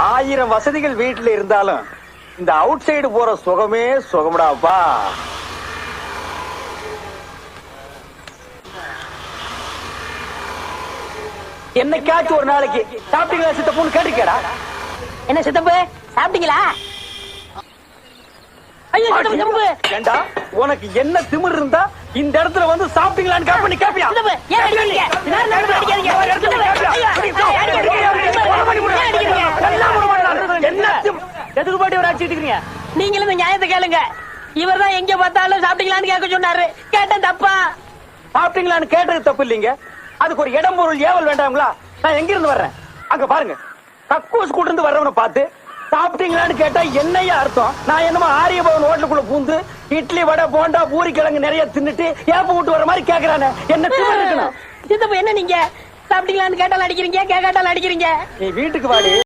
1000 வசதிகள் வீட்டுல இருந்தாலும் இந்த அவுட் சைடு போற சுகமே சுகம்டாப்பா. என்னைக்காச்சும் ஒரு நாளைக்கு சாப்பிட்டீங்களா சித்தப்புன்னு கேட்டுக்கடா. என்ன சித்தப்பு சாப்பிட்டீங்களா? ஐயோ சித்தப்பு ஏண்டா உனக்கு என்ன திமிர் இருந்தா இந்த இடத்துல வந்து சாப்பிட்டீங்களான்னு கேப் பண்ணி கேப்பியா? சித்தப்பு ஏன் அடிக்கிறீங்க? நான் அடிக்காதீங்க. எதுக்கு பாட்டி ஒரு அடிச்சிட்டு இருக்கீங்க? நீங்களும் இந்த நியாயத்தை கேளுங்க. இவர் தான் எங்க பார்த்தாலும் சாப்பிட்டீங்களான்னு கேட்க சொன்னாரு. கேட்டேன் தப்பா? சாப்பிட்டீங்களான்னு கேட்டது தப்பு இல்லைங்க. அதுக்கு ஒரு இடம் பொருள் ஏவல் வேண்டாங்களா? நான் எங்க இருந்து வர்றேன் அங்க பாருங்க. கக்கூஸ் கூட இருந்து வர்றவனை பார்த்து சாப்பிட்டீங்களான்னு கேட்டா என்னையா அர்த்தம்? நான் என்னமோ ஆரியபவன் ஹோட்டலுக்குள்ள பூந்து இட்லி வடை போண்டா பூரி கிழங்கு நிறைய தின்னுட்டு ஏப்ப விட்டு வர மாதிரி கேக்குறானே. என்ன திமிரு இருக்கணும்? சித்தப்பு என்ன நீங்க சாப்பிட்டீங்களான்னு கேட்டாலும் அடிக்கிறீங்க, கேட்காட்டாலும் அடிக்கிறீங்க. நீ வீட்டுக்கு வாடி.